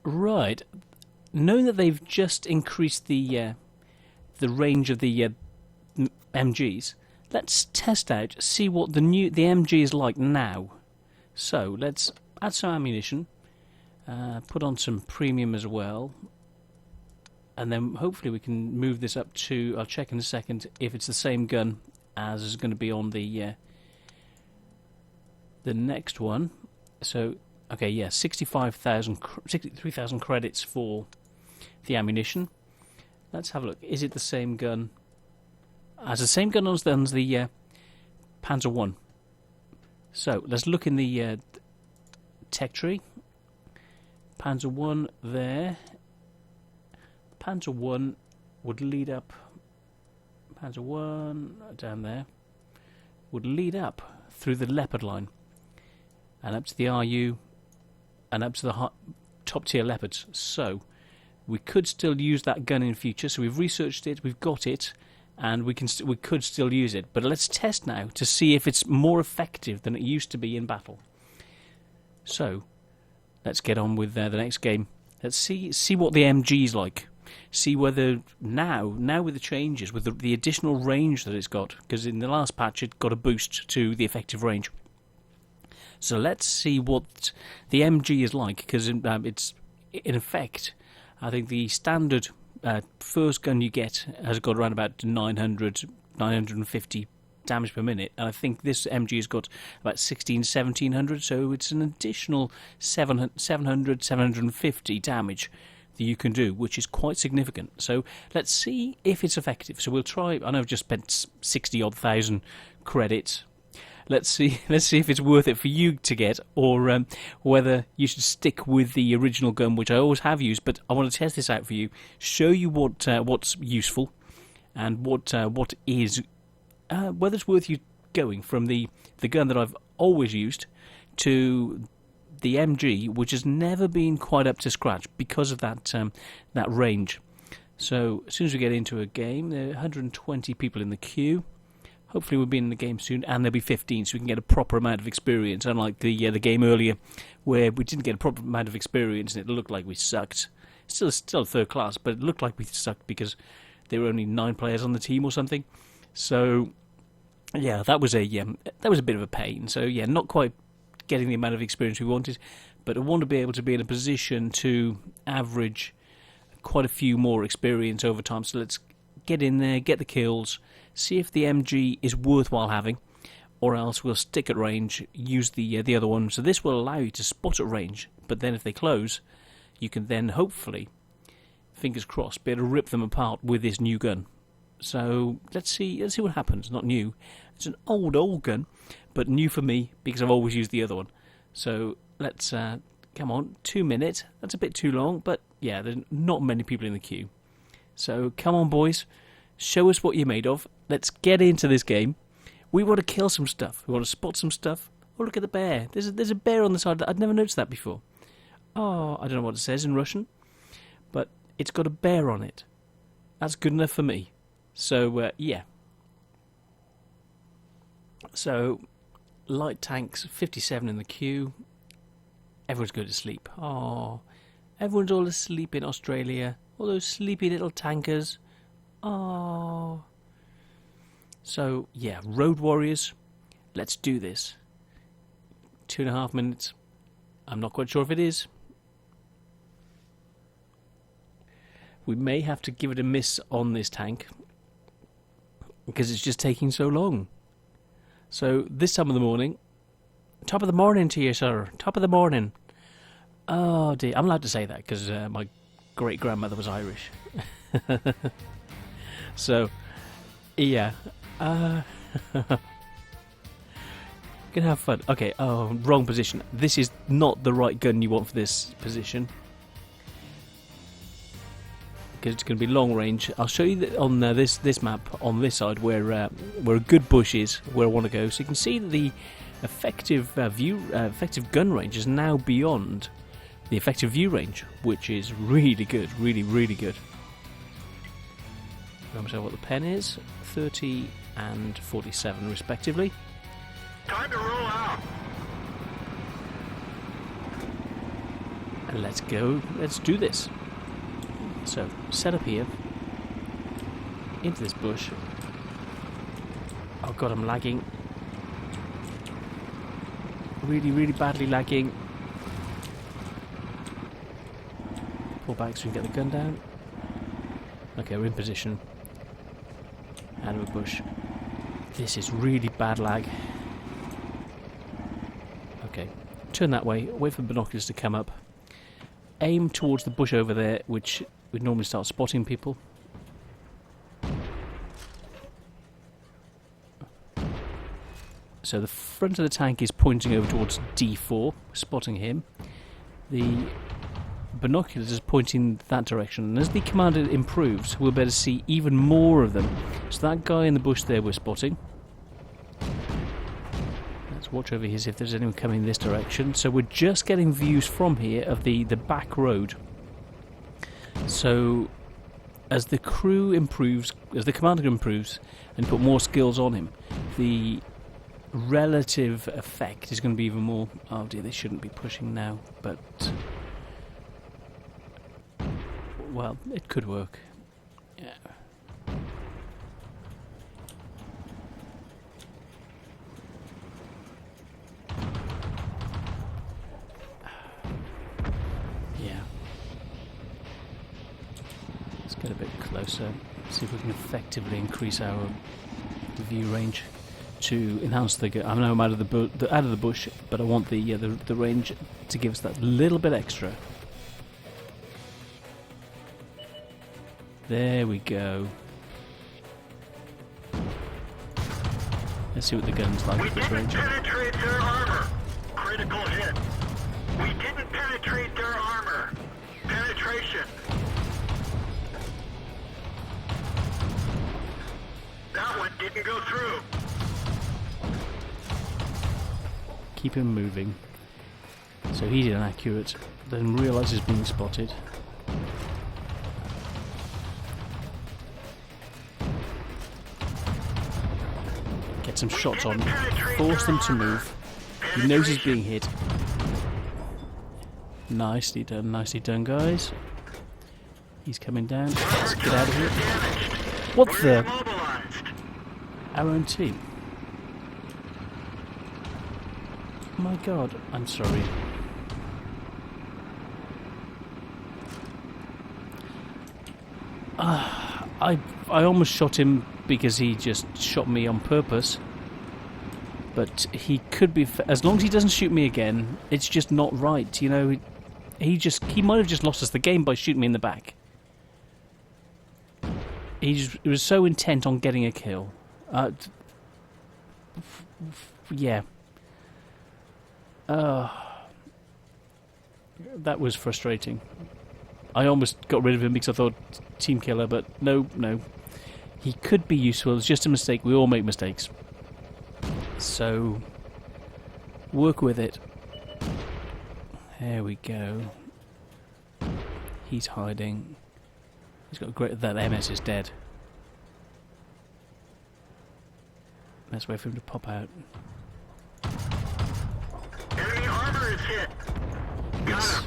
Right. Knowing that they've just increased the range of the MGs, let's test out, see what the MG is like now. So let's add some ammunition, put on some premium as well, and then hopefully we can move this up to. I'll check in a second if it's the same gun as is going to be on the next one. So okay, yeah, 63,000 credits for the ammunition. Let's have a look. Is it the same gun? As the same gun as the Panzer 1. So let's look in the tech tree. Panzer 1 there. Panzer 1 would lead up. Panzer 1 down there would lead up through the Leopard line and up to the RU and up to the top tier Leopards. So we could still use that gun in future. So we've researched it, we've got it, and we could still use it. But let's test now to see if it's more effective than it used to be in battle. So let's get on with the next game. Let's see what the MG's like. See whether now with the changes, with the additional range that it's got, because in the last patch it got a boost to the effective range. So let's see what the MG is like, because it's in effect, I think the standard first gun you get has got around about 950 damage per minute, and I think this MG has got about 1700, so it's an additional 750 damage that you can do, which is quite significant. So let's see if it's effective. So we'll try. I know I've just spent 60-odd thousand credits. Let's see if it's worth it for you to get, or whether you should stick with the original gun, which I always have used. But I want to test this out for you, show you what's useful, and what is whether it's worth you going from the gun that I've always used to the MG, which has never been quite up to scratch because of that range. So as soon as we get into a game, there are 120 people in the queue. Hopefully we'll be in the game soon, and there'll be 15, so we can get a proper amount of experience, unlike the game earlier, where we didn't get a proper amount of experience, and it looked like we sucked. Still third class, but it looked like we sucked because there were only 9 players on the team or something. So, yeah, that was a bit of a pain. So, yeah, not quite getting the amount of experience we wanted, but I want to be able to be in a position to average quite a few more experience over time. So let's get in there, get the kills, see if the MG is worthwhile having, or else we'll stick at range, use the other one. So this will allow you to spot at range, but then if they close, you can then hopefully, fingers crossed, be able to rip them apart with this new gun. So let's see what happens. Not new, it's an old gun, but new for me because I've always used the other one. So let's come on, 2 minutes. That's a bit too long, but yeah, there's not many people in the queue. So come on, boys. Show us what you're made of. Let's get into this game. We want to kill some stuff. We want to spot some stuff. Oh, look at the bear. There's a bear on the side. I'd never noticed that before. Oh, I don't know what it says in Russian, but it's got a bear on it. That's good enough for me. So, yeah. So, light tanks, 57 in the queue. Everyone's going to sleep. Oh, everyone's all asleep in Australia. All those sleepy little tankers. Oh. So, yeah, Road Warriors, let's do this. 2.5 minutes. I'm not quite sure if it is. We may have to give it a miss on this tank because it's just taking so long. So, this time of the morning, top of the morning to you, sir. Top of the morning. Oh, dear. I'm allowed to say that because my great-grandmother was Irish. So, yeah. Gonna have fun. Okay, oh, wrong position. This is not the right gun you want for this position. Because it's going to be long range. I'll show you on this map, on this side, where a good bush is, where I want to go. So you can see that the effective effective gun range is now beyond the effective view range, which is really good. Really, really good. Remember what the pen is, 30 and 47 respectively. Time to roll out. And Let's go. Let's do this. So, set up here. Into this bush. Oh god, I'm lagging. Really, really badly lagging. Pull back so we can get the gun down. Okay, we're in position. Out of a bush. This is really bad lag. Okay, turn that way. Wait for the binoculars to come up. Aim towards the bush over there, which would normally start spotting people. So the front of the tank is pointing over towards D4, spotting him. The binoculars is pointing that direction, and as the commander improves, we'll be able to see even more of them. So that guy in the bush there we're spotting. Let's watch over here, see if there's anyone coming this direction. So we're just getting views from here of the back road. So as the crew improves, as the commander improves, and put more skills on him, the relative effect is going to be even more. Oh dear, they shouldn't be pushing now, but well, it could work. Yeah. Yeah. Let's get a bit closer. See if we can effectively increase our view range to enhance the. I know I'm out of the bush, but I want the range to give us that little bit extra. There we go. Let's see what the gun's like at this range. We didn't penetrate their armor. Critical hit. We didn't penetrate their armor. Penetration. That one didn't go through. Keep him moving. So he's inaccurate, then realises being spotted. Get some shots on, force them to move. He knows he's being hit. Nicely done, guys. He's coming down. Let's get out of here. What the? Our own team. My god, I'm sorry. I almost shot him because he just shot me on purpose. But he could be, as long as he doesn't shoot me again, it's just not right, you know. He might have just lost us the game by shooting me in the back. He was so intent on getting a kill. Yeah. That was frustrating. I almost got rid of him because I thought team killer, but no. He could be useful. It's just a mistake. We all make mistakes. So, work with it. There we go. He's hiding. He's got great. That MS is dead. Let's wait for him to pop out. Enemy armor is hit. Yes.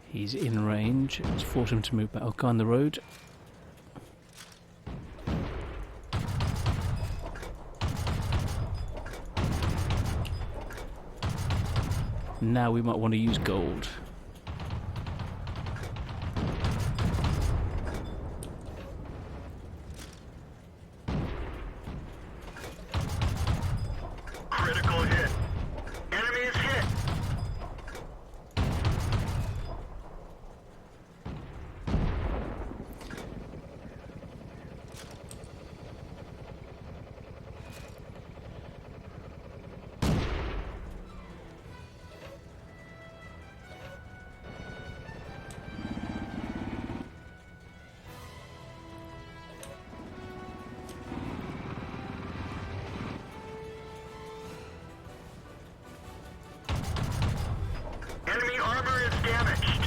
He's in range. Let's force him to move back. I'll go on the road. Now we might want to use gold. Critical hit. Enemy is hit. Enemy armor is damaged.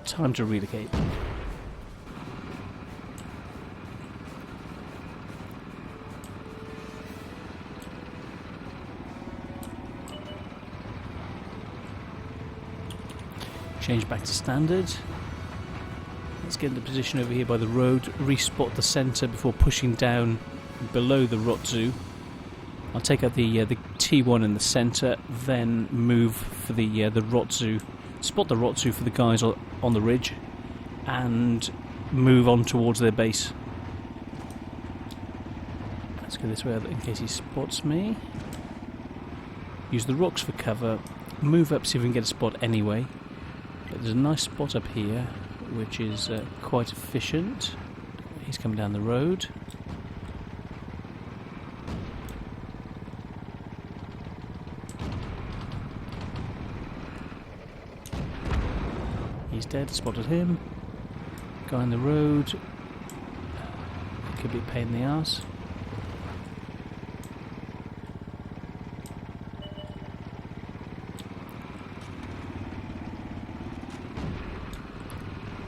Time to relocate. Change back to standard. Let's get into position over here by the road, respot the centre before pushing down below the Rotzu. I'll take out the T1 in the centre, then move for the Rotzu, spot the Rotzu for the guys on the ridge, and move on towards their base. Let's go this way in case he spots me. Use the rocks for cover, move up, see if we can get a spot anyway. But there's a nice spot up here, which is quite efficient. He's coming down the road. He's dead, spotted him. Guy on the road. Could be a pain in the arse.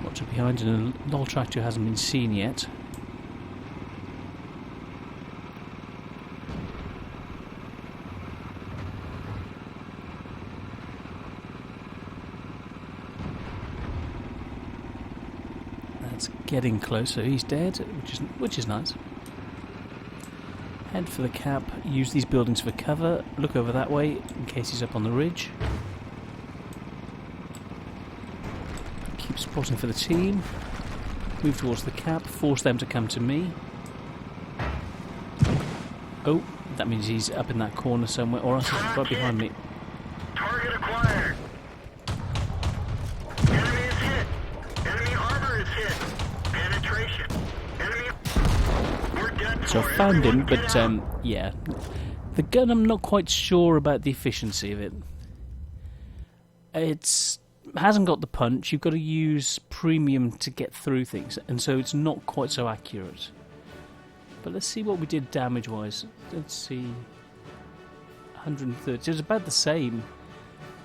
Watch it behind, and a Lol tractor hasn't been seen yet. Getting closer. He's dead, which is nice. Head for the cap. Use these buildings for cover. Look over that way in case he's up on the ridge. Keep spotting for the team. Move towards the cap. Force them to come to me. Oh, that means he's up in that corner somewhere, or else he's right behind me. Target acquired. Enemy is hit. Enemy armor is hit. Penetration. Enemy. We're done. So I found him, but yeah, the gun, I'm not quite sure about the efficiency of it. It hasn't got the punch. You've got to use premium to get through things, and so it's not quite so accurate. But let's see what we did damage-wise. Let's see. 130. It was about the same.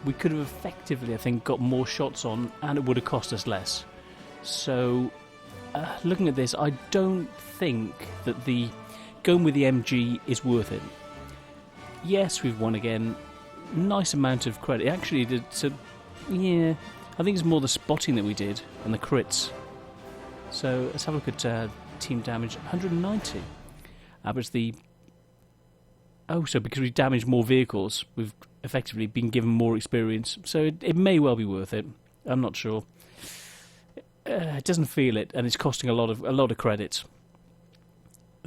We could have effectively, I think, got more shots on, and it would have cost us less. So, looking at this, I don't think that the going with the MG is worth it. Yes, we've won again. Nice amount of credit. Actually, yeah, I think it's more the spotting that we did and the crits. So let's have a look at team damage. 190. But so because we've damaged more vehicles, we've effectively been given more experience. So it may well be worth it. I'm not sure. It doesn't feel it, and it's costing a lot of credits.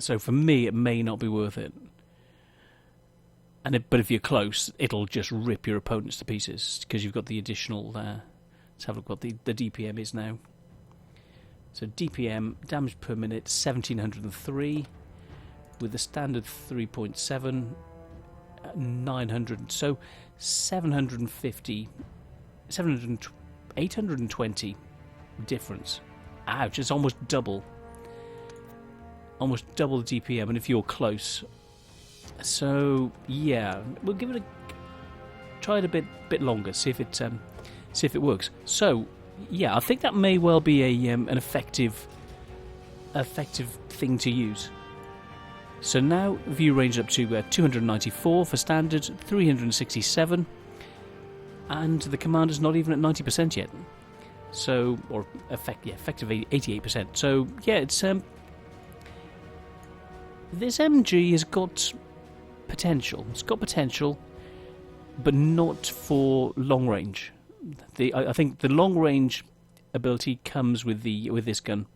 So for me, it may not be worth it. But if you're close, it'll just rip your opponents to pieces because you've got the additional. Let's have a look what the DPM is now. So DPM, damage per minute, 1703, with the standard 3.7, 900. So 820 difference. Ouch! It's almost double the DPM, and if you're close. So yeah, we'll give it try it a bit longer, see if it works. So yeah, I think that may well be an effective thing to use. So now view range up to 294 for standard, 367, and the commander's not even at 90% yet. So, or effectively 88%. So yeah, it's this MG has got potential. It's got potential, but not for long range. I think the long range ability comes with this gun.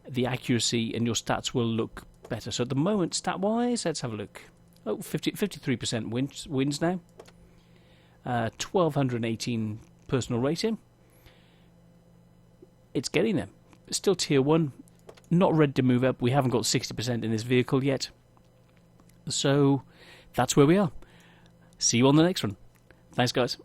The accuracy and your stats will look better. So at the moment, stat wise, let's have a look. 53% wins now. 1218 personal rating. It's getting there. Still tier 1. Not ready to move up. We haven't got 60% in this vehicle yet. So that's where we are. See you on the next one. Thanks, guys.